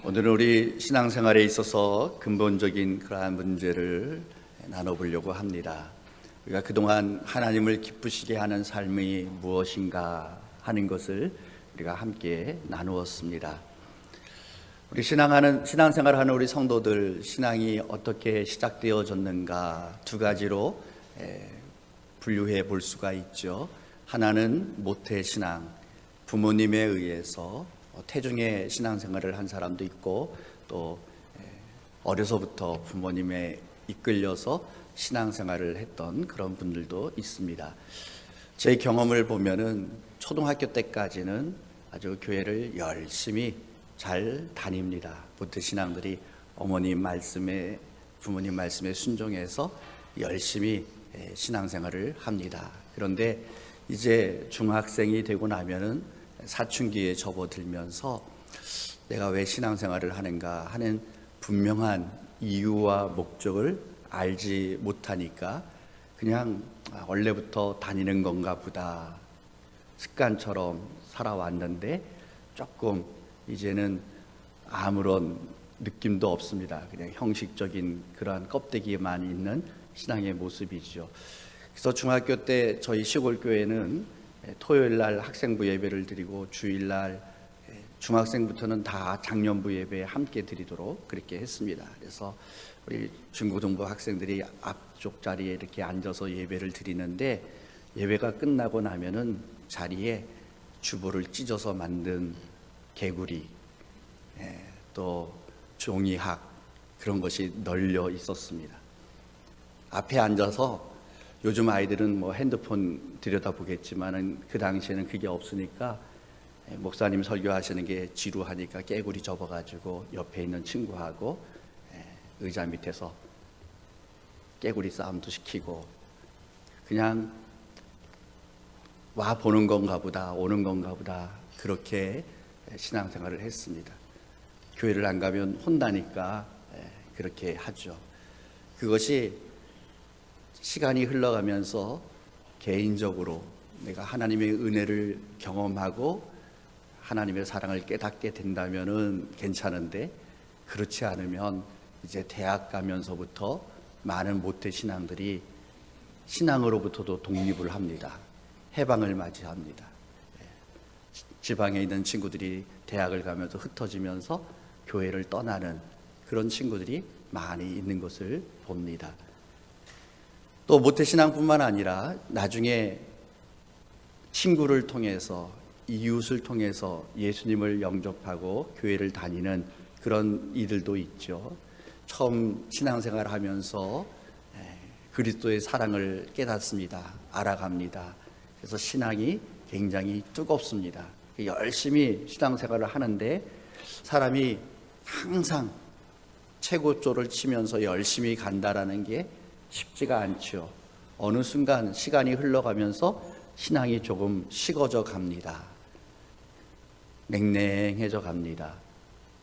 오늘은 우리 신앙생활에 있어서 근본적인 그러한 문제를 나눠보려고 합니다. 우리가 그동안 하나님을 기쁘시게 하는 삶이 무엇인가 하는 것을 우리가 함께 나누었습니다. 우리 신앙생활하는 우리 성도들 신앙이 어떻게 시작되어졌는가 두 가지로 분류해 볼 수가 있죠. 하나는 모태신앙, 부모님에 의해서 태중의 신앙생활을 한 사람도 있고, 또 어려서부터 부모님에 이끌려서 신앙생활을 했던 그런 분들도 있습니다. 제 경험을 보면은 초등학교 때까지는 아주 교회를 열심히 잘 다닙니다. 모태신앙들이 어머님 말씀에, 부모님 말씀에 순종해서 열심히 신앙생활을 합니다. 그런데 이제 중학생이 되고 나면은 사춘기에 접어들면서 내가 왜 신앙생활을 하는가 하는 분명한 이유와 목적을 알지 못하니까 그냥 원래부터 다니는 건가 보다 습관처럼 살아왔는데 조금 이제는 아무런 느낌도 없습니다. 그냥 형식적인 그러한 껍데기만 있는 신앙의 모습이죠. 그래서 중학교 때 저희 시골 교회는 토요일 날 학생부 예배를 드리고 주일날 중학생부터는 다 장년부 예배에 함께 드리도록 그렇게 했습니다. 그래서 우리 중고등부 학생들이 앞쪽 자리에 이렇게 앉아서 예배를 드리는데, 예배가 끝나고 나면은 자리에 주보를 찢어서 만든 개구리, 또 종이학, 그런 것이 널려 있었습니다. 앞에 앉아서, 요즘 아이들은 뭐 핸드폰 들여다보겠지만은 그 당시에는 그게 없으니까 목사님 설교하시는 게 지루하니까 깨구리 접어가지고 옆에 있는 친구하고 의자 밑에서 깨구리 싸움도 시키고, 그냥 와 보는 건가 보다, 오는 건가 보다, 그렇게 신앙생활을 했습니다. 교회를 안 가면 혼나니까 그렇게 하죠. 그것이 시간이 흘러가면서 개인적으로 내가 하나님의 은혜를 경험하고 하나님의 사랑을 깨닫게 된다면은 괜찮은데, 그렇지 않으면 이제 대학 가면서부터 많은 모태신앙들이 신앙으로부터도 독립을 합니다. 해방을 맞이합니다. 지방에 있는 친구들이 대학을 가면서 흩어지면서 교회를 떠나는 그런 친구들이 많이 있는 것을 봅니다. 또 모태신앙뿐만 아니라 나중에 친구를 통해서, 이웃을 통해서 예수님을 영접하고 교회를 다니는 그런 이들도 있죠. 처음 신앙생활 하면서 그리스도의 사랑을 깨닫습니다. 알아갑니다. 그래서 신앙이 굉장히 뜨겁습니다. 열심히 신앙생활을 하는데 사람이 항상 최고조를 치면서 열심히 간다라는 게 쉽지가 않죠. 어느 순간 시간이 흘러가면서 신앙이 조금 식어져 갑니다. 냉랭해져 갑니다.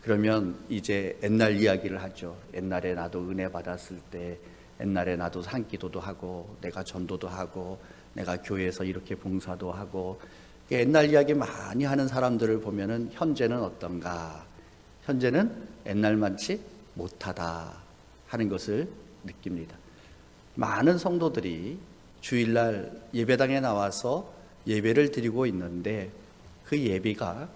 그러면 이제 옛날 이야기를 하죠. 옛날에 나도 은혜 받았을 때, 옛날에 나도 산기도도 하고, 내가 전도도 하고, 내가 교회에서 이렇게 봉사도 하고, 옛날 이야기 많이 하는 사람들을 보면은 현재는 어떤가? 현재는 옛날만치 못하다 하는 것을 느낍니다. 많은 성도들이 주일날 예배당에 나와서 예배를 드리고 있는데, 그 예배가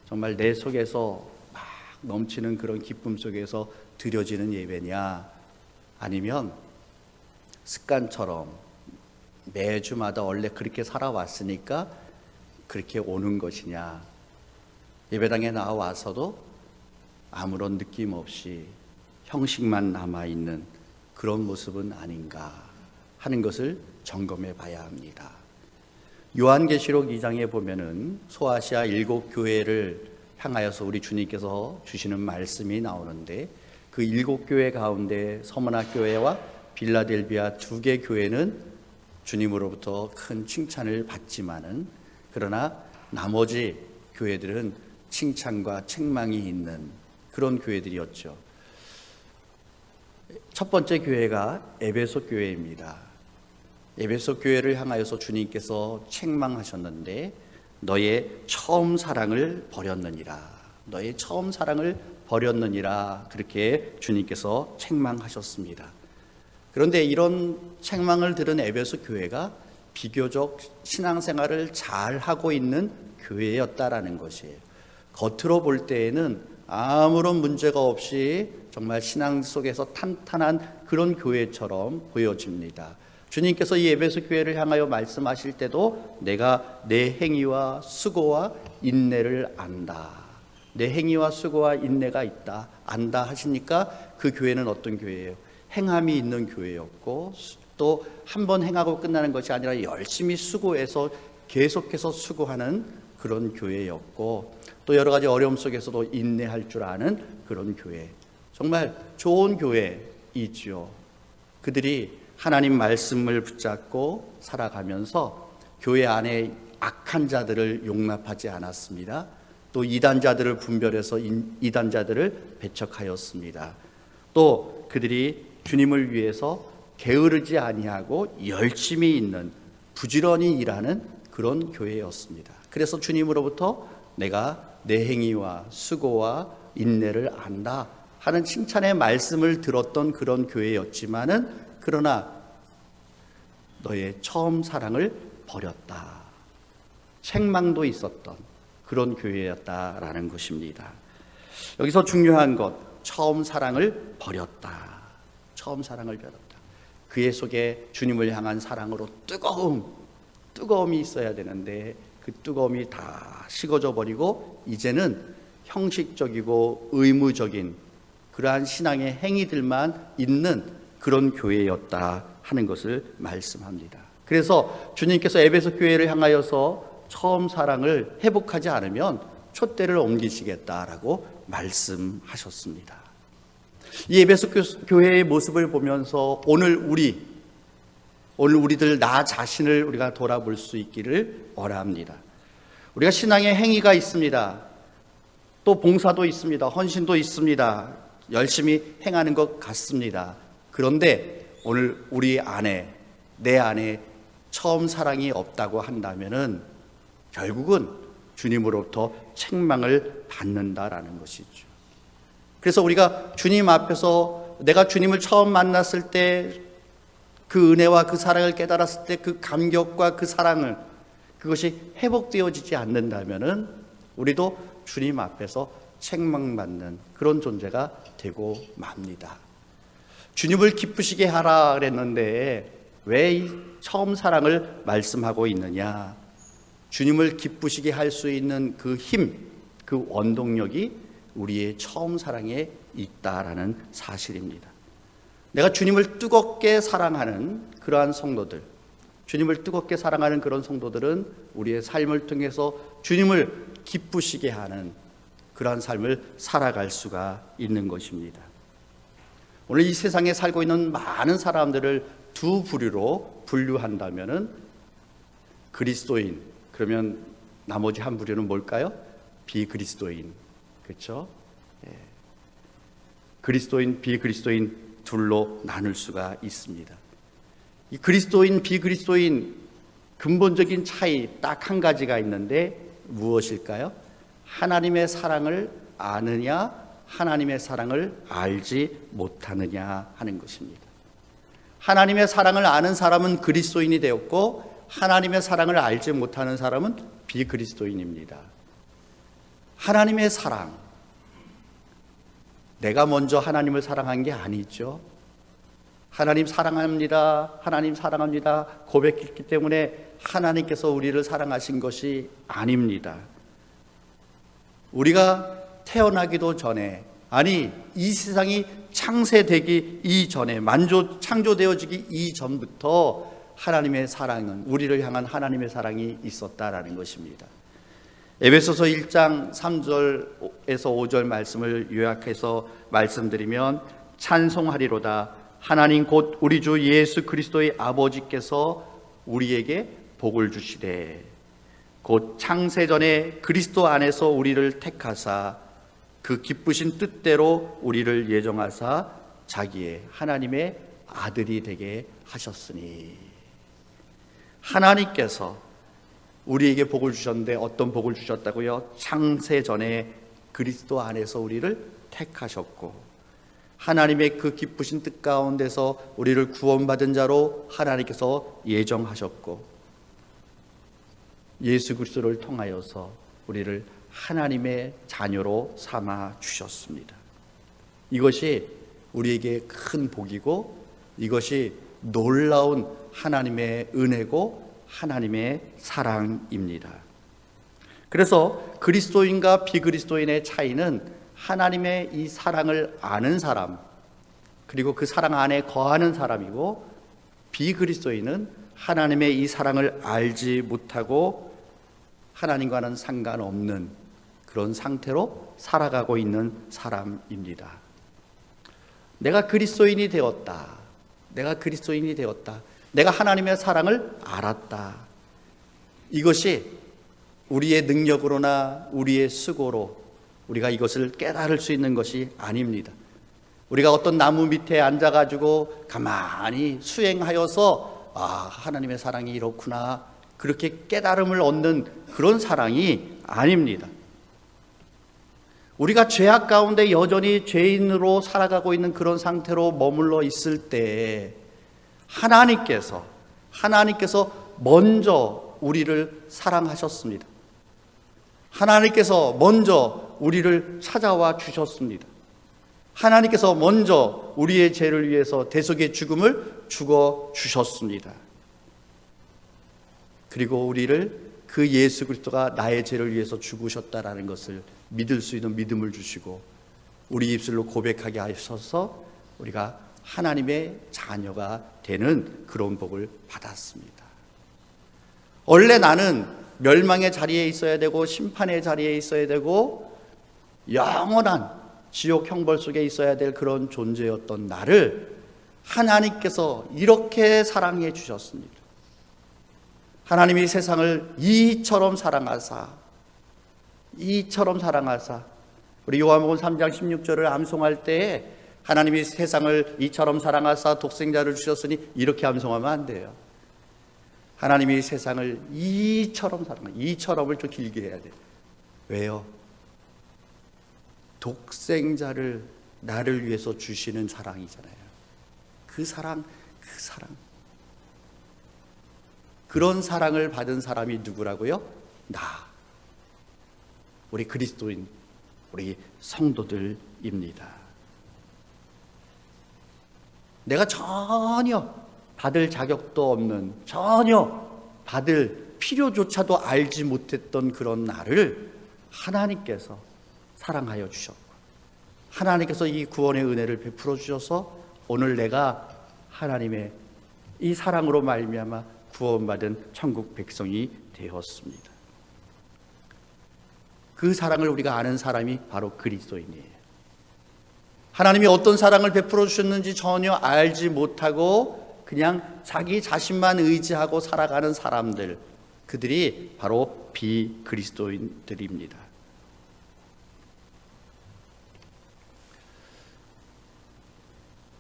정말 내 속에서 막 넘치는 그런 기쁨 속에서 드려지는 예배냐, 아니면 습관처럼 매주마다 원래 그렇게 살아왔으니까 그렇게 오는 것이냐, 예배당에 나와서도 아무런 느낌 없이 형식만 남아있는 그런 모습은 아닌가 하는 것을 점검해 봐야 합니다. 요한계시록 2장에 보면은 소아시아 7교회를 향하여서 우리 주님께서 주시는 말씀이 나오는데, 그 7교회 가운데 서머나 교회와 빌라델비아 2개 교회는 주님으로부터 큰 칭찬을 받지만은, 그러나 나머지 교회들은 칭찬과 책망이 있는 그런 교회들이었죠. 첫 번째 교회가 에베소 교회입니다. 에베소 교회를 향하여서 주님께서 책망하셨는데, 너의 처음 사랑을 버렸느니라. 너의 처음 사랑을 버렸느니라. 그렇게 주님께서 책망하셨습니다. 그런데 이런 책망을 들은 에베소 교회가 비교적 신앙생활을 잘 하고 있는 교회였다라는 것이에요. 겉으로 볼 때에는 아무런 문제가 없이 정말 신앙 속에서 탄탄한 그런 교회처럼 보여집니다. 주님께서 이 에베소 교회를 향하여 말씀하실 때도 내가 내 행위와 수고와 인내를 안다. 내 행위와 수고와 인내가 있다. 안다 하시니까 그 교회는 어떤 교회예요? 행함이 있는 교회였고, 또 한 번 행하고 끝나는 것이 아니라 열심히 수고해서 계속해서 수고하는 그런 교회였고, 또 여러 가지 어려움 속에서도 인내할 줄 아는 그런 교회. 정말 좋은 교회이지요. 그들이 하나님 말씀을 붙잡고 살아가면서 교회 안에 악한 자들을 용납하지 않았습니다. 또 이단자들을 분별해서 이단자들을 배척하였습니다. 또 그들이 주님을 위해서 게으르지 아니하고 열심히 있는, 부지런히 일하는 그런 교회였습니다. 그래서 주님으로부터 내가 내 행위와 수고와 인내를 안다 하는 칭찬의 말씀을 들었던 그런 교회였지만은, 그러나 너의 처음 사랑을 버렸다. 책망도 있었던 그런 교회였다라는 것입니다. 여기서 중요한 것, 처음 사랑을 버렸다. 처음 사랑을 버렸다. 그의 속에 주님을 향한 사랑으로 뜨거움이 있어야 되는데 그 뜨거움이 다 식어져 버리고 이제는 형식적이고 의무적인 그러한 신앙의 행위들만 있는 그런 교회였다 하는 것을 말씀합니다. 그래서 주님께서 에베소 교회를 향하여서 처음 사랑을 회복하지 않으면 촛대를 옮기시겠다라고 말씀하셨습니다. 이 에베소 교회의 모습을 보면서 오늘 우리들 나 자신을 우리가 돌아볼 수 있기를 원합니다. 우리가 신앙의 행위가 있습니다. 또 봉사도 있습니다. 헌신도 있습니다. 열심히 행하는 것 같습니다. 그런데 오늘 우리 안에, 내 안에 처음 사랑이 없다고 한다면은 결국은 주님으로부터 책망을 받는다라는 것이죠. 그래서 우리가 주님 앞에서 내가 주님을 처음 만났을 때 그 은혜와 그 사랑을 깨달았을 때 그 감격과 그 사랑을, 그것이 회복되어지지 않는다면은 우리도 주님 앞에서 책망받는 그런 존재가 되고 맙니다. 주님을 기쁘시게 하라 그랬는데 왜 이 처음 사랑을 말씀하고 있느냐? 주님을 기쁘시게 할 수 있는 그 힘, 그 원동력이 우리의 처음 사랑에 있다라는 사실입니다. 내가 주님을 뜨겁게 사랑하는 그러한 성도들, 주님을 뜨겁게 사랑하는 그런 성도들은 우리의 삶을 통해서 주님을 기쁘시게 하는 그러한 삶을 살아갈 수가 있는 것입니다. 오늘 이 세상에 살고 있는 많은 사람들을 두 부류로 분류한다면은 그리스도인, 그러면 나머지 한 부류는 뭘까요? 비그리스도인. 그렇죠? 예. 그리스도인, 비그리스도인 둘로 나눌 수가 있습니다. 이 그리스도인, 비그리스도인 근본적인 차이 딱 한 가지가 있는데 무엇일까요? 하나님의 사랑을 아느냐, 하나님의 사랑을 알지 못하느냐 하는 것입니다. 하나님의 사랑을 아는 사람은 그리스도인이 되었고 하나님의 사랑을 알지 못하는 사람은 비그리스도인입니다. 하나님의 사랑, 내가 먼저 하나님을 사랑한 게 아니죠. 하나님 사랑합니다, 하나님 사랑합니다 고백했기 때문에 하나님께서 우리를 사랑하신 것이 아닙니다. 우리가 태어나기도 전에, 아니 이 세상이 창세되기 이전에, 창조되어지기 이전부터 하나님의 사랑은, 우리를 향한 하나님의 사랑이 있었다라는 것입니다. 에베소서 1장 3절에서 5절 말씀을 요약해서 말씀드리면, 찬송하리로다 하나님 곧 우리 주 예수 그리스도의 아버지께서 우리에게 복을 주시되 곧 창세전에 그리스도 안에서 우리를 택하사 그 기쁘신 뜻대로 우리를 예정하사 자기의 하나님의 아들이 되게 하셨으니. 하나님께서 우리에게 복을 주셨는데 어떤 복을 주셨다고요? 창세전에 그리스도 안에서 우리를 택하셨고, 하나님의 그 기쁘신 뜻 가운데서 우리를 구원받은 자로 하나님께서 예정하셨고, 예수 그리스도를 통하여서 우리를 하나님의 자녀로 삼아 주셨습니다. 이것이 우리에게 큰 복이고, 이것이 놀라운 하나님의 은혜고 하나님의 사랑입니다. 그래서 그리스도인과 비그리스도인의 차이는 하나님의 이 사랑을 아는 사람, 그리고 그 사랑 안에 거하는 사람이고, 비그리스도인은 하나님의 이 사랑을 알지 못하고 하나님과는 상관없는 그런 상태로 살아가고 있는 사람입니다. 내가 그리스도인이 되었다. 내가 그리스도인이 되었다. 내가 하나님의 사랑을 알았다. 이것이 우리의 능력으로나 우리의 수고로 우리가 이것을 깨달을 수 있는 것이 아닙니다. 우리가 어떤 나무 밑에 앉아가지고 가만히 수행하여서 하나님의 사랑이 이렇구나, 그렇게 깨달음을 얻는 그런 사랑이 아닙니다. 우리가 죄악 가운데 여전히 죄인으로 살아가고 있는 그런 상태로 머물러 있을 때 하나님께서 먼저 우리를 사랑하셨습니다. 하나님께서 먼저 우리를 찾아와 주셨습니다. 하나님께서 먼저 우리의 죄를 위해서 대속의 죽음을 죽어 주셨습니다. 그리고 우리를 그 예수 그리스도가 나의 죄를 위해서 죽으셨다라는 것을 믿을 수 있는 믿음을 주시고, 우리 입술로 고백하게 하셔서 우리가 하나님의 자녀가 되는 그런 복을 받았습니다. 원래 나는 멸망의 자리에 있어야 되고 심판의 자리에 있어야 되고 영원한 지옥 형벌 속에 있어야 될 그런 존재였던 나를 하나님께서 이렇게 사랑해 주셨습니다. 하나님이 세상을 이처럼 사랑하사 우리 요한복음 3장 16절을 암송할 때에 하나님이 세상을 이처럼 사랑하사 독생자를 주셨으니 이렇게 암송하면 안 돼요. 하나님이 세상을 이처럼 사랑하사, 이처럼을 좀 길게 해야 돼요. 왜요? 독생자를 나를 위해서 주시는 사랑이잖아요. 그 사랑. 그런 사랑을 받은 사람이 누구라고요? 나. 우리 그리스도인, 우리 성도들입니다. 내가 전혀 받을 자격도 없는, 전혀 받을 필요조차도 알지 못했던 그런 나를 하나님께서 사랑하여 주셨고, 하나님께서 이 구원의 은혜를 베풀어 주셔서 오늘 내가 하나님의 이 사랑으로 말미암아 구원받은 천국 백성이 되었습니다. 그 사랑을 우리가 아는 사람이 바로 그리스도인이에요. 하나님이 어떤 사랑을 베풀어 주셨는지 전혀 알지 못하고 그냥 자기 자신만 의지하고 살아가는 사람들, 그들이 바로 비그리스도인들입니다.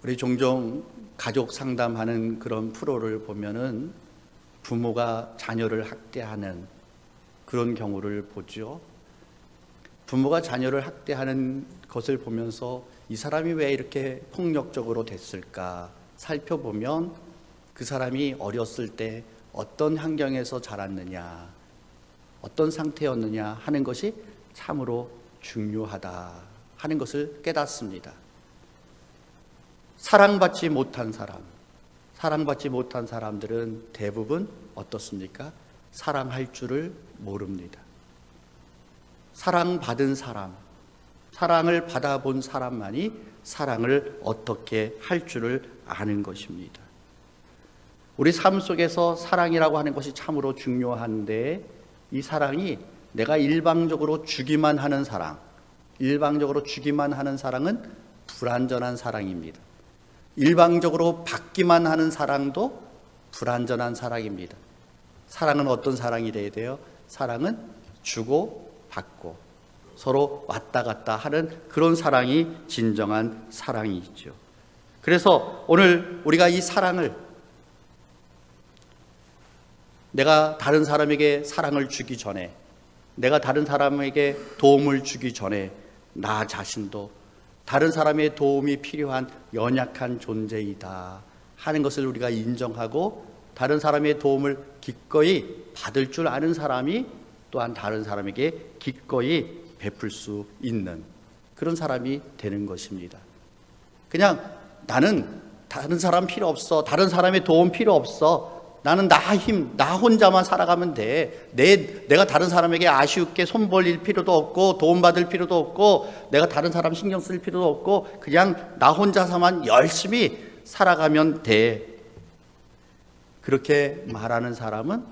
우리 종종 가족 상담하는 그런 프로를 보면은 부모가 자녀를 학대하는 그런 경우를 보죠. 부모가 자녀를 학대하는 것을 보면서 이 사람이 왜 이렇게 폭력적으로 됐을까 살펴보면 그 사람이 어렸을 때 어떤 환경에서 자랐느냐, 어떤 상태였느냐 하는 것이 참으로 중요하다 하는 것을 깨닫습니다. 사랑받지 못한 사람들은 대부분 어떻습니까? 사랑할 줄을 모릅니다. 사랑받은 사람, 사랑을 받아본 사람만이 사랑을 어떻게 할 줄을 아는 것입니다. 우리 삶 속에서 사랑이라고 하는 것이 참으로 중요한데, 이 사랑이 내가 일방적으로 주기만 하는 사랑은 불완전한 사랑입니다. 일방적으로 받기만 하는 사랑도 불완전한 사랑입니다. 사랑은 어떤 사랑이 돼야 돼요? 사랑은 주고 받고 서로 왔다 갔다 하는 그런 사랑이 진정한 사랑이죠. 그래서 오늘 우리가 이 사랑을, 내가 다른 사람에게 사랑을 주기 전에, 내가 다른 사람에게 도움을 주기 전에 나 자신도 다른 사람의 도움이 필요한 연약한 존재이다 하는 것을 우리가 인정하고 다른 사람의 도움을 기꺼이 받을 줄 아는 사람이 또한 다른 사람에게 기꺼이 베풀 수 있는 그런 사람이 되는 것입니다. 그냥 나는 다른 사람 필요 없어, 다른 사람의 도움 필요 없어, 나는 나 혼자만 살아가면 돼. 내가 다른 사람에게 아쉬웠게 손 벌릴 필요도 없고 도움받을 필요도 없고 내가 다른 사람 신경 쓸 필요도 없고 그냥 나 혼자서만 열심히 살아가면 돼. 그렇게 말하는 사람은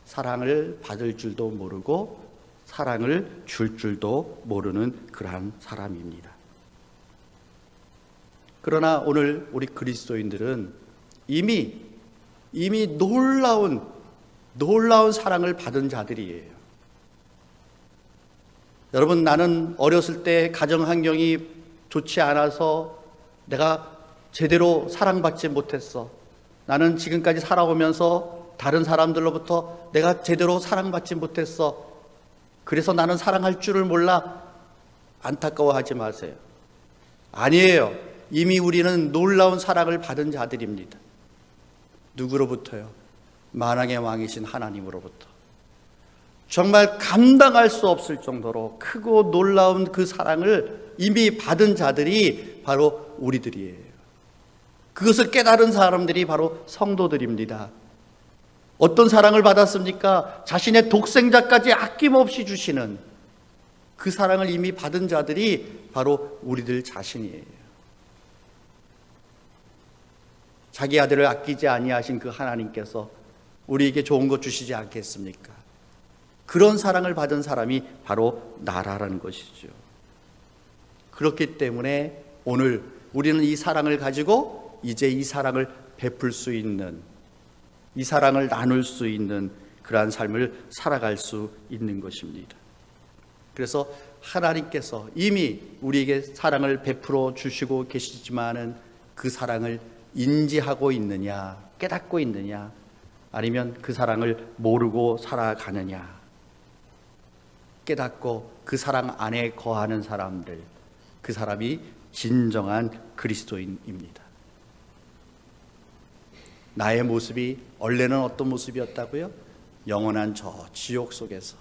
사랑을 받을 줄도 모르고 사랑을 줄 줄도 모르는 그러한 사람입니다. 그러나 오늘 우리 그리스도인들은 이미 놀라운 사랑을 받은 자들이에요. 여러분, 나는 어렸을 때 가정 환경이 좋지 않아서 내가 제대로 사랑받지 못했어. 나는 지금까지 살아오면서 다른 사람들로부터 내가 제대로 사랑받지 못했어. 그래서 나는 사랑할 줄을 몰라. 안타까워하지 마세요. 아니에요. 이미 우리는 놀라운 사랑을 받은 자들입니다. 누구로부터요? 만왕의 왕이신 하나님으로부터. 정말 감당할 수 없을 정도로 크고 놀라운 그 사랑을 이미 받은 자들이 바로 우리들이에요. 그것을 깨달은 사람들이 바로 성도들입니다. 어떤 사랑을 받았습니까? 자신의 독생자까지 아낌없이 주시는 그 사랑을 이미 받은 자들이 바로 우리들 자신이에요. 자기 아들을 아끼지 아니하신 그 하나님께서 우리에게 좋은 것 주시지 않겠습니까? 그런 사랑을 받은 사람이 바로 나라라는 것이죠. 그렇기 때문에 오늘 우리는 이 사랑을 가지고 이제 이 사랑을 베풀 수 있는, 이 사랑을 나눌 수 있는 그러한 삶을 살아갈 수 있는 것입니다. 그래서 하나님께서 이미 우리에게 사랑을 베풀어 주시고 계시지만은 그 사랑을 인지하고 있느냐, 깨닫고 있느냐, 아니면 그 사랑을 모르고 살아가느냐. 깨닫고 그 사랑 안에 거하는 사람들, 그 사람이 진정한 그리스도인입니다. 나의 모습이 원래는 어떤 모습이었다고요? 영원한 저 지옥 속에서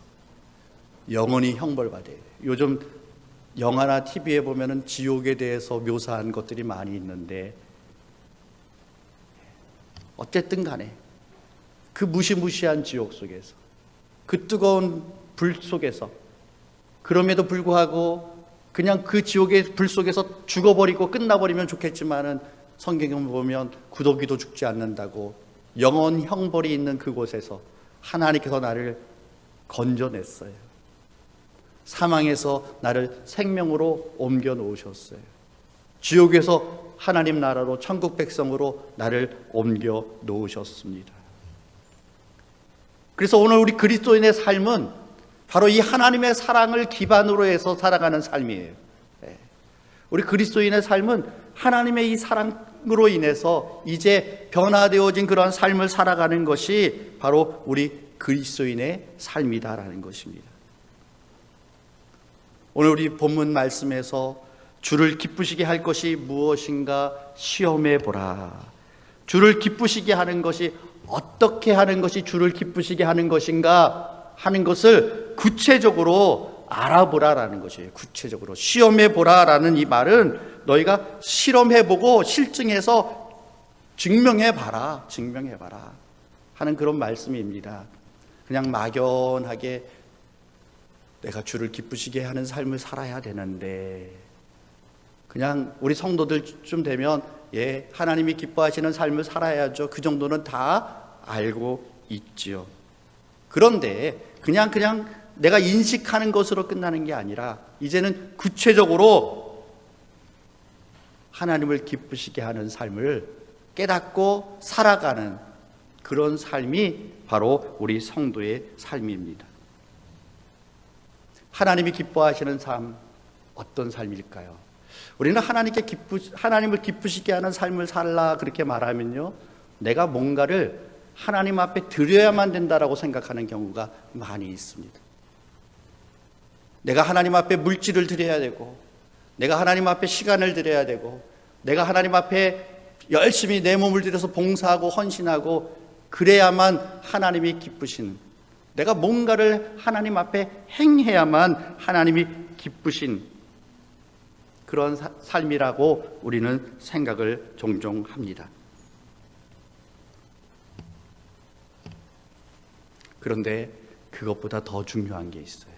영원히 형벌받아야 돼요. 요즘 영화나 TV에 보면은 지옥에 대해서 묘사한 것들이 많이 있는데 어쨌든 간에 그 무시무시한 지옥 속에서 그 뜨거운 불 속에서 그럼에도 불구하고 그냥 그 지옥의 불 속에서 죽어버리고 끝나버리면 좋겠지만은 성경에 보면 구더기도 죽지 않는다고 영원 형벌이 있는 그곳에서 하나님께서 나를 건져냈어요. 사망에서 나를 생명으로 옮겨 놓으셨어요. 지옥에서 하나님 나라로 천국 백성으로 나를 옮겨 놓으셨습니다. 그래서 오늘 우리 그리스도인의 삶은 바로 이 하나님의 사랑을 기반으로 해서 살아가는 삶이에요. 우리 그리스도인의 삶은 하나님의 이 사랑으로 인해서 이제 변화되어진 그러한 삶을 살아가는 것이 바로 우리 그리스도인의 삶이다라는 것입니다. 오늘 우리 본문 말씀에서 주를 기쁘시게 할 것이 무엇인가 시험해 보라. 주를 기쁘시게 하는 것이 어떻게 하는 것이 주를 기쁘시게 하는 것인가 하는 것을 구체적으로 알아보라라는 것이에요. 구체적으로 시험해 보라라는 이 말은 너희가 실험해 보고 실증해서 증명해 봐라 하는 그런 말씀입니다. 그냥 막연하게 내가 주를 기쁘시게 하는 삶을 살아야 되는데 그냥 우리 성도들쯤 되면 하나님이 기뻐하시는 삶을 살아야죠. 그 정도는 다 알고 있지요. 그런데 그냥 내가 인식하는 것으로 끝나는 게 아니라 이제는 구체적으로 하나님을 기쁘시게 하는 삶을 깨닫고 살아가는 그런 삶이 바로 우리 성도의 삶입니다. 하나님이 기뻐하시는 삶, 어떤 삶일까요? 우리는 하나님을 기쁘시게 하는 삶을 살라 그렇게 말하면요, 내가 뭔가를 하나님 앞에 드려야만 된다라고 생각하는 경우가 많이 있습니다. 내가 하나님 앞에 물질을 드려야 되고, 내가 하나님 앞에 시간을 드려야 되고, 내가 하나님 앞에 열심히 내 몸을 들여서 봉사하고 헌신하고, 그래야만 하나님이 기쁘신, 내가 뭔가를 하나님 앞에 행해야만 하나님이 기쁘신 그런 삶이라고 우리는 생각을 종종 합니다. 그런데 그것보다 더 중요한 게 있어요.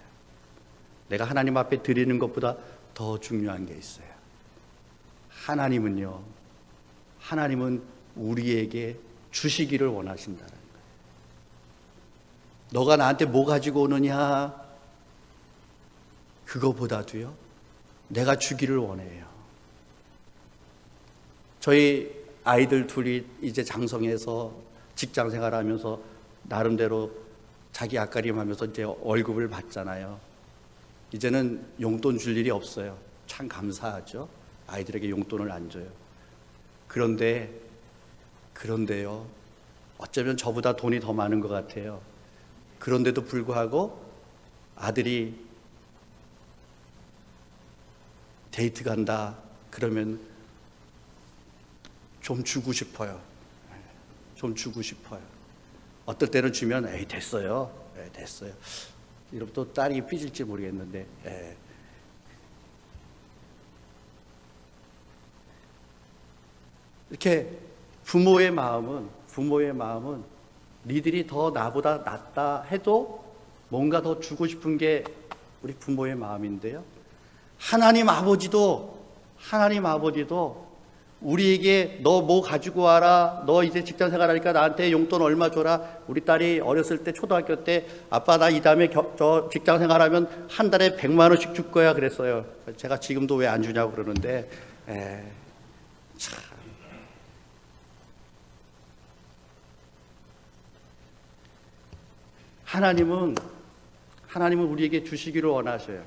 내가 하나님 앞에 드리는 것보다 더 중요한 게 있어요. 하나님은 우리에게 주시기를 원하신다는 거예요. 너가 나한테 뭐 가지고 오느냐, 그거보다도요, 내가 주기를 원해요. 저희 아이들 둘이 이제 장성해서 직장 생활하면서 나름대로 자기 앞가림하면서 이제 월급을 받잖아요. 이제는 용돈 줄 일이 없어요. 참 감사하죠. 아이들에게 용돈을 안 줘요. 그런데요, 어쩌면 저보다 돈이 더 많은 것 같아요. 그런데도 불구하고 아들이 데이트 간다 그러면 좀 주고 싶어요. 어떨 때는 주면 에이 됐어요. 이러면 또 딸이 삐질지 모르겠는데, 이렇게 부모의 마음은 니들이 더 나보다 낫다 해도 뭔가 더 주고 싶은 게 우리 부모의 마음인데요, 하나님 아버지도 우리에게 너 뭐 가지고 와라, 너 이제 직장 생활하니까 나한테 용돈 얼마 줘라. 우리 딸이 어렸을 때 초등학교 때 아빠 나 이 다음에 저 직장 생활하면 한 달에 100만 원씩 줄 거야 그랬어요. 제가 지금도 왜 안 주냐고 그러는데, 참. 하나님은 우리에게 주시기를 원하셔요.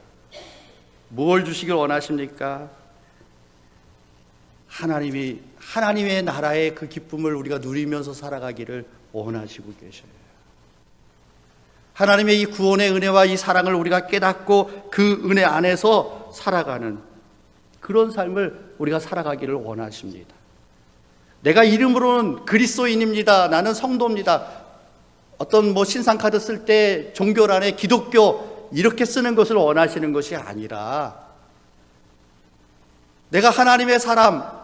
뭘 주시기를 원하십니까? 하나님의 나라의 그 기쁨을 우리가 누리면서 살아가기를 원하시고 계셔요. 하나님의 이 구원의 은혜와 이 사랑을 우리가 깨닫고 그 은혜 안에서 살아가는 그런 삶을 우리가 살아가기를 원하십니다. 내가 이름으로는 그리스도인입니다. 나는 성도입니다. 어떤 신상카드 쓸 때 종교란에 기독교 이렇게 쓰는 것을 원하시는 것이 아니라, 내가 하나님의 사람,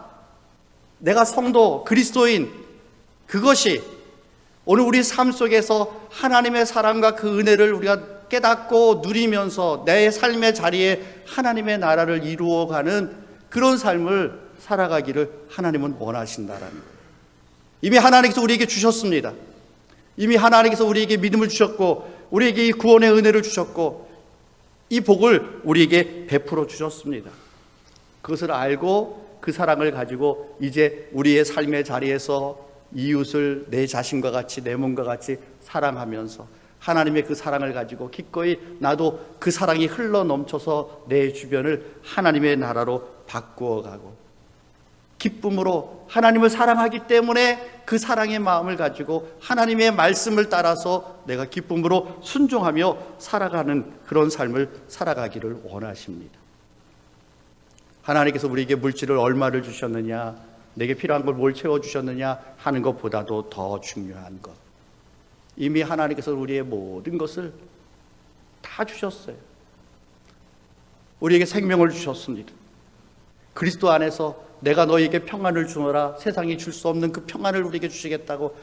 내가 성도, 그리스도인, 그것이 오늘 우리 삶 속에서 하나님의 사랑과 그 은혜를 우리가 깨닫고 누리면서 내 삶의 자리에 하나님의 나라를 이루어가는 그런 삶을 살아가기를 하나님은 원하신다라는 거예요. 이미 하나님께서 우리에게 주셨습니다. 이미 하나님께서 우리에게 믿음을 주셨고, 우리에게 이 구원의 은혜를 주셨고, 이 복을 우리에게 베풀어 주셨습니다. 그것을 알고 그 사랑을 가지고 이제 우리의 삶의 자리에서 이웃을 내 자신과 같이, 내 몸과 같이 사랑하면서 하나님의 그 사랑을 가지고 기꺼이 나도 그 사랑이 흘러 넘쳐서 내 주변을 하나님의 나라로 바꾸어 가고, 기쁨으로 하나님을 사랑하기 때문에 그 사랑의 마음을 가지고 하나님의 말씀을 따라서 내가 기쁨으로 순종하며 살아가는 그런 삶을 살아가기를 원하십니다. 하나님께서 우리에게 물질을 얼마를 주셨느냐, 내게 필요한 걸 뭘 채워주셨느냐 하는 것보다도 더 중요한 것, 이미 하나님께서 우리의 모든 것을 다 주셨어요. 우리에게 생명을 주셨습니다. 그리스도 안에서 내가 너희에게 평안을 주노라, 세상이 줄 수 없는 그 평안을 우리에게 주시겠다고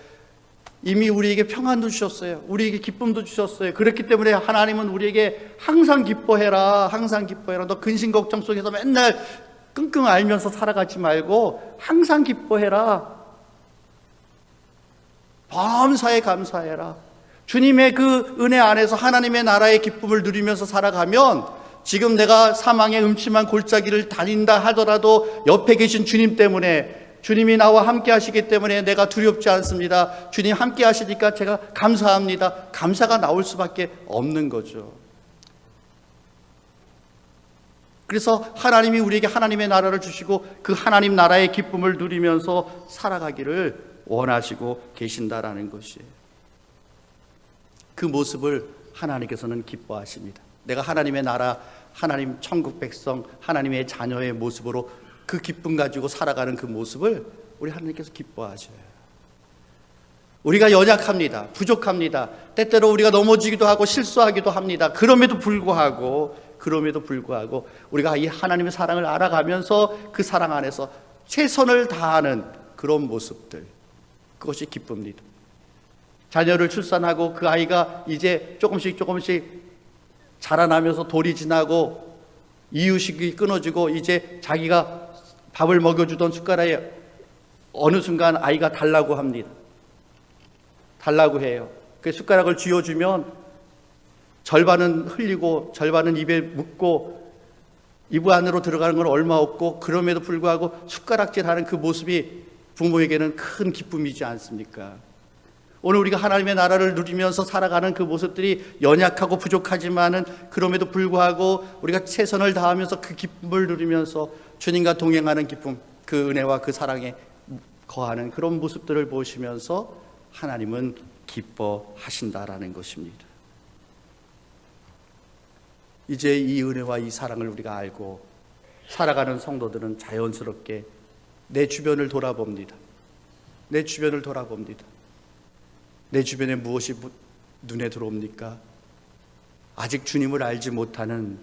이미 우리에게 평안도 주셨어요. 우리에게 기쁨도 주셨어요. 그렇기 때문에 하나님은 우리에게 항상 기뻐해라, 너 근심 걱정 속에서 맨날 끙끙 앓면서 살아가지 말고 항상 기뻐해라, 범사에 감사해라. 주님의 그 은혜 안에서 하나님의 나라의 기쁨을 누리면서 살아가면, 지금 내가 사망의 음침한 골짜기를 다닌다 하더라도 옆에 계신 주님 때문에, 주님이 나와 함께 하시기 때문에 내가 두렵지 않습니다. 주님 함께 하시니까 제가 감사합니다. 감사가 나올 수밖에 없는 거죠. 그래서 하나님이 우리에게 하나님의 나라를 주시고 그 하나님 나라의 기쁨을 누리면서 살아가기를 원하시고 계신다라는 것이에요. 그 모습을 하나님께서는 기뻐하십니다. 내가 하나님의 나라, 하나님 천국 백성, 하나님의 자녀의 모습으로 그 기쁨 가지고 살아가는 그 모습을 우리 하나님께서 기뻐하셔요. 우리가 연약합니다. 부족합니다. 때때로 우리가 넘어지기도 하고 실수하기도 합니다. 그럼에도 불구하고 우리가 이 하나님의 사랑을 알아가면서 그 사랑 안에서 최선을 다하는 그런 모습들, 그것이 기쁩니다. 자녀를 출산하고 그 아이가 이제 조금씩 자라나면서 돌이 지나고 이유식이 끊어지고 이제 자기가 밥을 먹여주던 숟가락에 어느 순간 아이가 달라고 합니다. 달라고 해요. 그 숟가락을 쥐어주면 절반은 흘리고 절반은 입에 묻고 입 안으로 들어가는 건 얼마 없고, 그럼에도 불구하고 숟가락질하는 그 모습이 부모에게는 큰 기쁨이지 않습니까? 오늘 우리가 하나님의 나라를 누리면서 살아가는 그 모습들이 연약하고 부족하지만은 그럼에도 불구하고 우리가 최선을 다하면서 그 기쁨을 누리면서 주님과 동행하는 기쁨, 그 은혜와 그 사랑에 거하는 그런 모습들을 보시면서 하나님은 기뻐하신다라는 것입니다. 이제 이 은혜와 이 사랑을 우리가 알고 살아가는 성도들은 자연스럽게 내 주변을 돌아봅니다. 내 주변을 돌아봅니다. 내 주변에 무엇이 눈에 들어옵니까? 아직 주님을 알지 못하는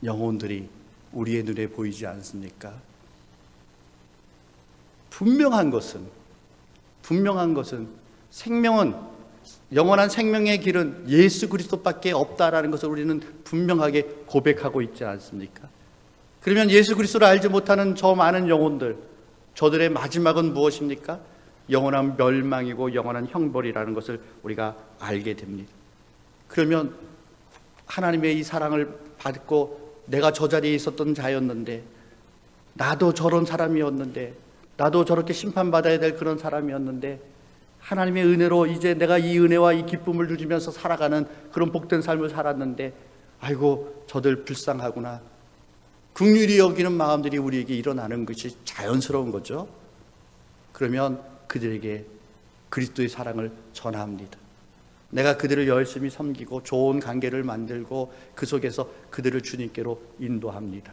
영혼들이 우리의 눈에 보이지 않습니까? 분명한 것은 생명은, 영원한 생명의 길은 예수 그리스도밖에 없다라는 것을 우리는 분명하게 고백하고 있지 않습니까? 그러면 예수 그리스도를 알지 못하는 저 많은 영혼들, 저들의 마지막은 무엇입니까? 영원한 멸망이고 영원한 형벌이라는 것을 우리가 알게 됩니다. 그러면 하나님의 이 사랑을 받고 내가 저 자리에 있었던 자였는데, 나도 저런 사람이었는데, 나도 저렇게 심판받아야 될 그런 사람이었는데, 하나님의 은혜로 이제 내가 이 은혜와 이 기쁨을 누리면서 살아가는 그런 복된 삶을 살았는데, 아이고 저들 불쌍하구나, 긍휼히 여기는 마음들이 우리에게 일어나는 것이 자연스러운 거죠. 그러면 그들에게 그리스도의 사랑을 전합니다. 내가 그들을 열심히 섬기고 좋은 관계를 만들고 그 속에서 그들을 주님께로 인도합니다.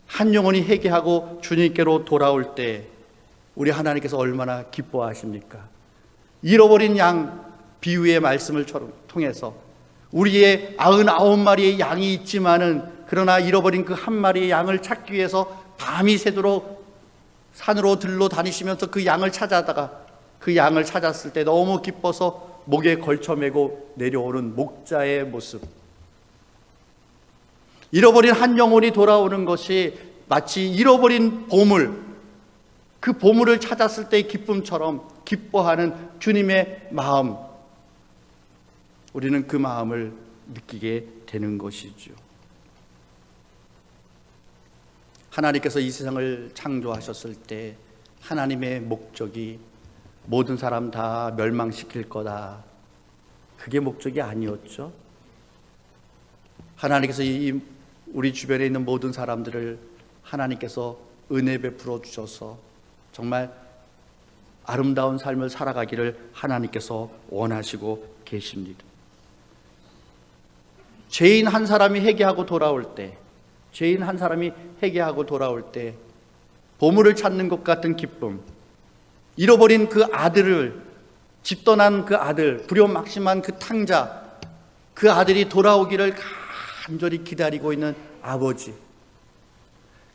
한 영혼이 회개하고 주님께로 돌아올 때 우리 하나님께서 얼마나 기뻐하십니까? 잃어버린 양 비유의 말씀을 통해서 우리의 99마리의 양이 있지만은, 그러나 잃어버린 그 한 마리의 양을 찾기 위해서 밤이 새도록 산으로 들러 다니시면서 그 양을 찾아다가 그 양을 찾았을 때 너무 기뻐서 목에 걸쳐매고 내려오는 목자의 모습, 잃어버린 한 영혼이 돌아오는 것이 마치 잃어버린 보물, 그 보물을 찾았을 때의 기쁨처럼 기뻐하는 주님의 마음, 우리는 그 마음을 느끼게 되는 것이죠. 하나님께서 이 세상을 창조하셨을 때 하나님의 목적이 모든 사람 다 멸망시킬 거다, 그게 목적이 아니었죠. 하나님께서 우리 주변에 있는 모든 사람들을 하나님께서 은혜 베풀어 주셔서 정말 아름다운 삶을 살아가기를 하나님께서 원하시고 계십니다. 죄인 한 사람이 회개하고 돌아올 때, 보물을 찾는 것 같은 기쁨, 잃어버린 그 아들을, 집 떠난 그 아들, 불효막심한 그 탕자, 그 아들이 돌아오기를 간절히 기다리고 있는 아버지,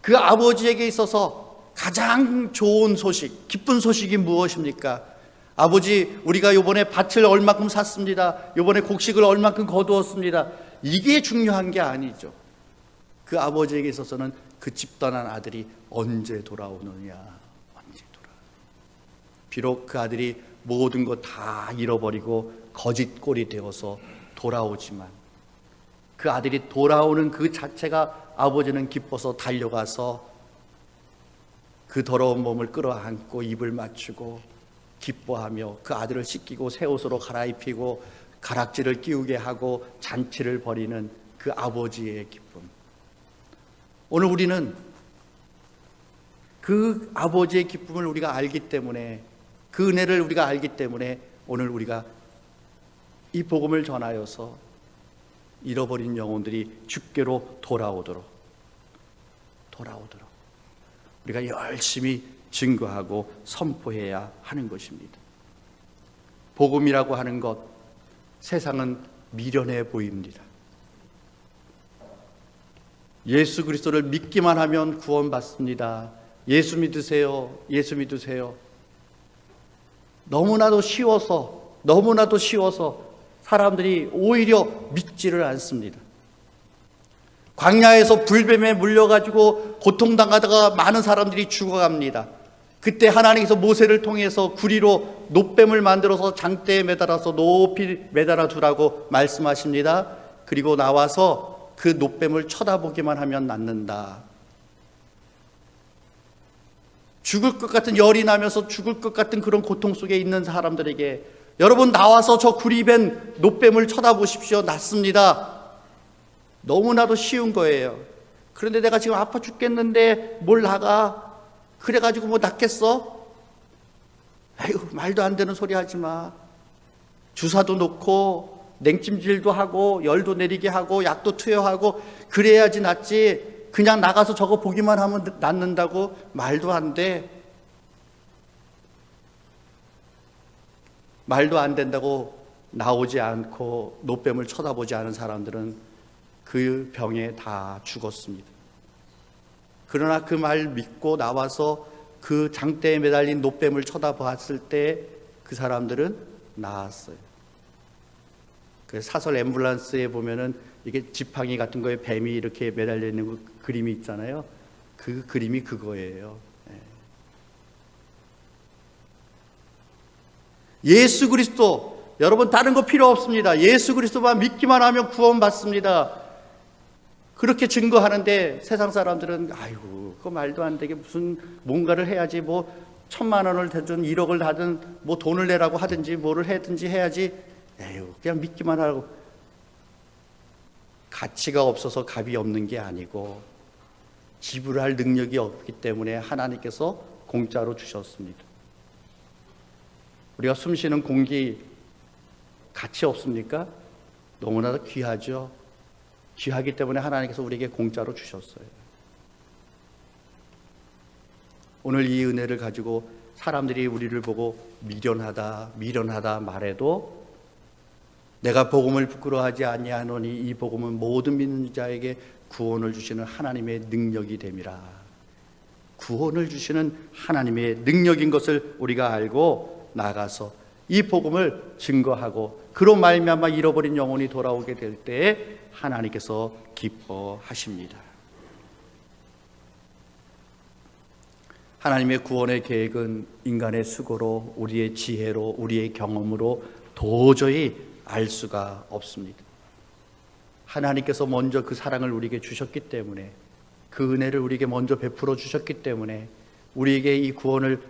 그 아버지에게 있어서 가장 좋은 소식, 기쁜 소식이 무엇입니까? 아버지, 우리가 이번에 밭을 얼마큼 샀습니다. 이번에 곡식을 얼마큼 거두었습니다. 이게 중요한 게 아니죠. 그 아버지에게 있어서는 그 집 떠난 아들이 언제 돌아오느냐, 비록 그 아들이 모든 것 다 잃어버리고 거짓골이 되어서 돌아오지만, 그 아들이 돌아오는 그 자체가 아버지는 기뻐서 달려가서 그 더러운 몸을 끌어안고 입을 맞추고 기뻐하며 그 아들을 씻기고 새 옷으로 갈아입히고 가락지를 끼우게 하고 잔치를 벌이는 그 아버지의 기쁨. 오늘 우리는 그 아버지의 기쁨을 우리가 알기 때문에, 그 은혜를 우리가 알기 때문에 오늘 우리가 이 복음을 전하여서 잃어버린 영혼들이 주께로 돌아오도록 우리가 열심히 증거하고 선포해야 하는 것입니다. 복음이라고 하는 것, 세상은 미련해 보입니다. 예수 그리스도를 믿기만 하면 구원받습니다. 예수 믿으세요. 예수 믿으세요. 너무나도 쉬워서 사람들이 오히려 믿지를 않습니다. 광야에서 불뱀에 물려가지고 고통당하다가 많은 사람들이 죽어갑니다. 그때 하나님께서 모세를 통해서 구리로 놋뱀을 만들어서 장대에 매달아서 높이 매달아 두라고 말씀하십니다. 그리고 나와서 그 놋뱀을 쳐다보기만 하면 낫는다. 죽을 것 같은 열이 나면서 죽을 것 같은 그런 고통 속에 있는 사람들에게 여러분 나와서 저 구리뱀 놋뱀을 쳐다보십시오. 낫습니다. 너무나도 쉬운 거예요. 그런데 내가 지금 아파 죽겠는데 뭘 나가? 그래가지고 뭐 낫겠어? 아유, 말도 안 되는 소리 하지 마. 주사도 놓고 냉찜질도 하고 열도 내리게 하고 약도 투여하고 그래야지 낫지. 그냥 나가서 저거 보기만 하면 낫는다고? 말도 안 돼. 말도 안 된다고 나오지 않고 놋뱀을 쳐다보지 않은 사람들은 그 병에 다 죽었습니다. 그러나 그 말 믿고 나와서 그 장대에 매달린 놋뱀을 쳐다봤을 때 그 사람들은 나았어요. 그 사설 앰뷸런스에 보면은 이게 지팡이 같은 거에 뱀이 이렇게 매달려 있는 그 그림이 있잖아요. 그 그림이 그거예요. 예수 그리스도, 여러분 다른 거 필요 없습니다. 예수 그리스도만 믿기만 하면 구원받습니다. 그렇게 증거하는데 세상 사람들은 아이고 그거 말도 안 되게 무슨 뭔가를 해야지, 뭐 1,000만 원을 되든 1억을 하든 뭐 돈을 내라고 하든지 뭐를 하든지 해야지, 에휴 그냥 믿기만 하라고. 가치가 없어서 값이 없는 게 아니고 지불할 능력이 없기 때문에 하나님께서 공짜로 주셨습니다. 우리가 숨쉬는 공기 가치 없습니까? 너무나도 귀하죠. 귀하기 때문에 하나님께서 우리에게 공짜로 주셨어요. 오늘 이 은혜를 가지고 사람들이 우리를 보고 미련하다 말해도 내가 복음을 부끄러워하지 아니하노니 이 복음은 모든 믿는 자에게 구원을 주시는 하나님의 능력이 됨이라. 구원을 주시는 하나님의 능력인 것을 우리가 알고 나가서 이 복음을 증거하고 그로 말미암아 잃어버린 영혼이 돌아오게 될 때에 하나님께서 기뻐하십니다. 하나님의 구원의 계획은 인간의 수고로, 우리의 지혜로, 우리의 경험으로 도저히 알 수가 없습니다. 하나님께서 먼저 그 사랑을 우리에게 주셨기 때문에, 그 은혜를 우리에게 먼저 베풀어 주셨기 때문에, 우리에게 이 구원을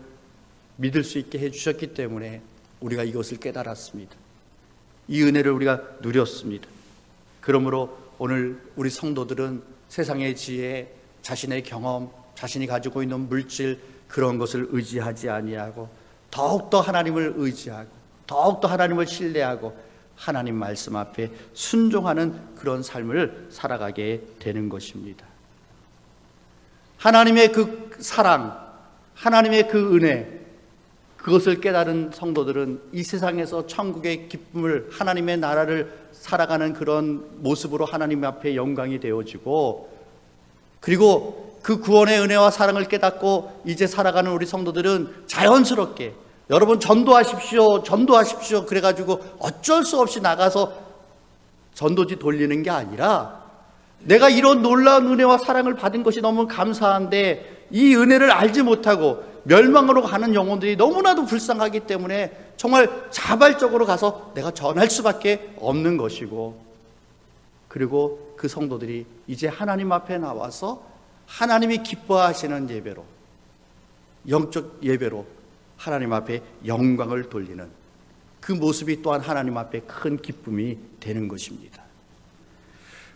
믿을 수 있게 해주셨기 때문에 우리가 이것을 깨달았습니다. 이 은혜를 우리가 누렸습니다. 그러므로 오늘 우리 성도들은 세상의 지혜, 자신의 경험, 자신이 가지고 있는 물질, 그런 것을 의지하지 아니하고 더욱더 하나님을 의지하고 더욱더 하나님을 신뢰하고 하나님 말씀 앞에 순종하는 그런 삶을 살아가게 되는 것입니다. 하나님의 그 사랑, 하나님의 그 은혜, 그것을 깨달은 성도들은 이 세상에서 천국의 기쁨을, 하나님의 나라를 살아가는 그런 모습으로 하나님 앞에 영광이 되어지고, 그리고 그 구원의 은혜와 사랑을 깨닫고 이제 살아가는 우리 성도들은 자연스럽게 여러분 전도하십시오 그래가지고 어쩔 수 없이 나가서 전도지 돌리는 게 아니라, 내가 이런 놀라운 은혜와 사랑을 받은 것이 너무 감사한데 이 은혜를 알지 못하고 멸망으로 가는 영혼들이 너무나도 불쌍하기 때문에 정말 자발적으로 가서 내가 전할 수밖에 없는 것이고, 그리고 그 성도들이 이제 하나님 앞에 나와서 하나님이 기뻐하시는 예배로, 영적 예배로 하나님 앞에 영광을 돌리는 그 모습이 또한 하나님 앞에 큰 기쁨이 되는 것입니다.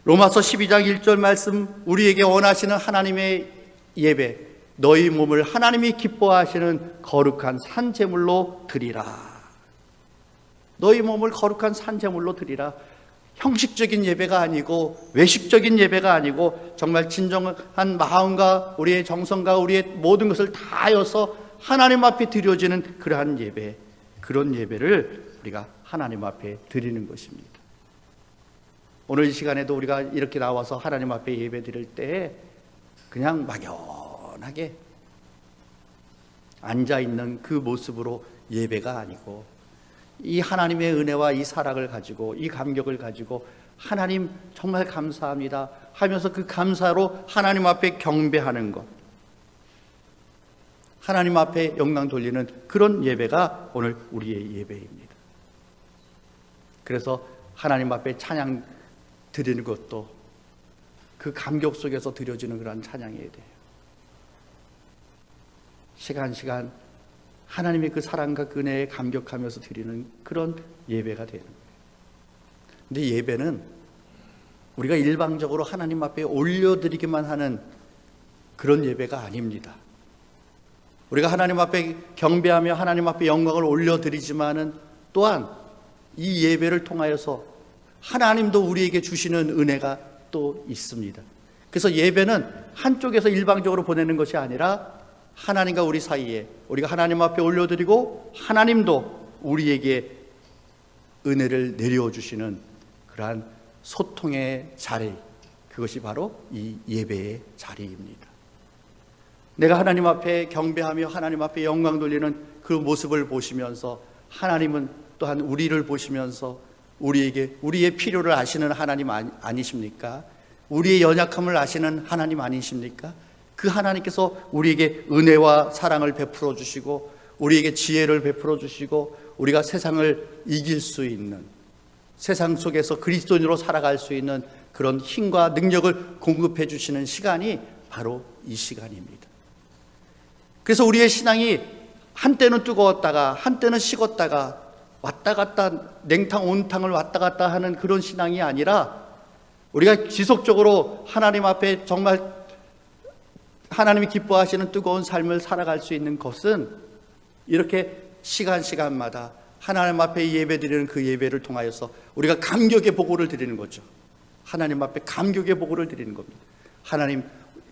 로마서 12장 1절 말씀, 우리에게 원하시는 하나님의 예배, 너희 몸을 하나님이 기뻐하시는 거룩한 산제물로 드리라. 너희 몸을 거룩한 산제물로 드리라. 형식적인 예배가 아니고 외식적인 예배가 아니고 정말 진정한 마음과 우리의 정성과 우리의 모든 것을 다하여서 하나님 앞에 드려지는 그러한 예배, 그런 예배를 우리가 하나님 앞에 드리는 것입니다. 오늘 이 시간에도 우리가 이렇게 나와서 하나님 앞에 예배 드릴 때 그냥 막연하게 앉아있는 그 모습으로 예배가 아니고 이 하나님의 은혜와 이 사랑을 가지고 이 감격을 가지고 하나님 정말 감사합니다 하면서 그 감사로 하나님 앞에 경배하는 것, 하나님 앞에 영광 돌리는 그런 예배가 오늘 우리의 예배입니다. 그래서 하나님 앞에 찬양 드리는 것도 그 감격 속에서 드려지는 그런 찬양이어야 돼요. 시간 하나님의 그 사랑과 그 은혜에 감격하면서 드리는 그런 예배가 되는 거예요. 근데 예배는 우리가 일방적으로 하나님 앞에 올려드리기만 하는 그런 예배가 아닙니다. 우리가 하나님 앞에 경배하며 하나님 앞에 영광을 올려드리지만은 또한 이 예배를 통하여서 하나님도 우리에게 주시는 은혜가 또 있습니다. 그래서 예배는 한쪽에서 일방적으로 보내는 것이 아니라 하나님과 우리 사이에 우리가 하나님 앞에 올려드리고 하나님도 우리에게 은혜를 내려주시는 그러한 소통의 자리, 그것이 바로 이 예배의 자리입니다. 내가 하나님 앞에 경배하며 하나님 앞에 영광 돌리는 그 모습을 보시면서 하나님은 또한 우리를 보시면서 우리에게 우리의 필요를 아시는 하나님 아니십니까? 우리의 연약함을 아시는 하나님 아니십니까? 그 하나님께서 우리에게 은혜와 사랑을 베풀어 주시고 우리에게 지혜를 베풀어 주시고 우리가 세상을 이길 수 있는, 세상 속에서 그리스도인으로 살아갈 수 있는 그런 힘과 능력을 공급해 주시는 시간이 바로 이 시간입니다. 그래서 우리의 신앙이 한때는 뜨거웠다가 한때는 식었다가 왔다 갔다 냉탕 온탕을 왔다 갔다 하는 그런 신앙이 아니라 우리가 지속적으로 하나님 앞에 정말 하나님이 기뻐하시는 뜨거운 삶을 살아갈 수 있는 것은 이렇게 시간마다 하나님 앞에 예배드리는 그 예배를 통하여서 우리가 감격의 보고를 드리는 거죠. 하나님 앞에 감격의 보고를 드리는 겁니다. 하나님,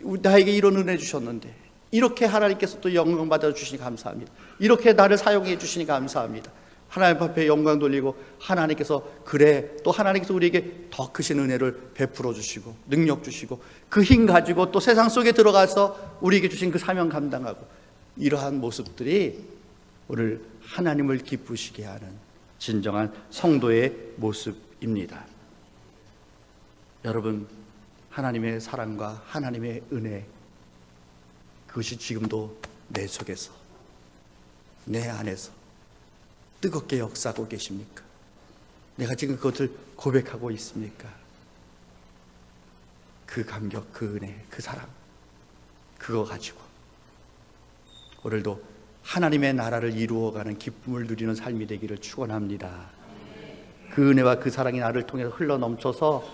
나에게 이런 은혜 주셨는데 이렇게 하나님께서 또 영광 받아 주시니 감사합니다. 이렇게 나를 사용해 주시니 감사합니다. 하나님 앞에 영광 돌리고 하나님께서 그래, 또 하나님께서 우리에게 더 크신 은혜를 베풀어 주시고 능력 주시고 그 힘 가지고 또 세상 속에 들어가서 우리에게 주신 그 사명 감당하고, 이러한 모습들이 오늘 하나님을 기쁘시게 하는 진정한 성도의 모습입니다. 여러분, 하나님의 사랑과 하나님의 은혜, 그것이 지금도 내 속에서, 내 안에서 뜨겁게 역사하고 계십니까? 내가 지금 그것을 고백하고 있습니까? 그 감격, 그 은혜, 그 사랑, 그거 가지고 오늘도 하나님의 나라를 이루어가는 기쁨을 누리는 삶이 되기를 축원합니다. 그 은혜와 그 사랑이 나를 통해서 흘러넘쳐서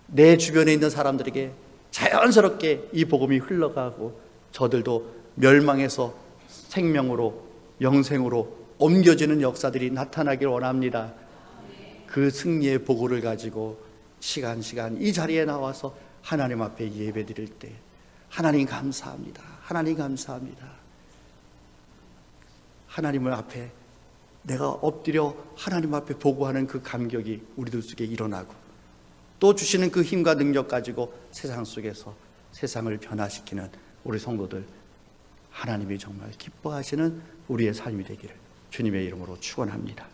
내 주변에 있는 사람들에게 자연스럽게 이 복음이 흘러가고 저들도 멸망에서 생명으로, 영생으로 옮겨지는 역사들이 나타나길 원합니다. 그 승리의 보고를 가지고 시간 이 자리에 나와서 하나님 앞에 예배 드릴 때 하나님 감사합니다. 하나님 감사합니다. 하나님을 앞에 내가 엎드려 하나님 앞에 보고하는 그 감격이 우리들 속에 일어나고 또 주시는 그 힘과 능력 가지고 세상 속에서 세상을 변화시키는 우리 성도들, 하나님이 정말 기뻐하시는 우리의 삶이 되기를 주님의 이름으로 축원합니다.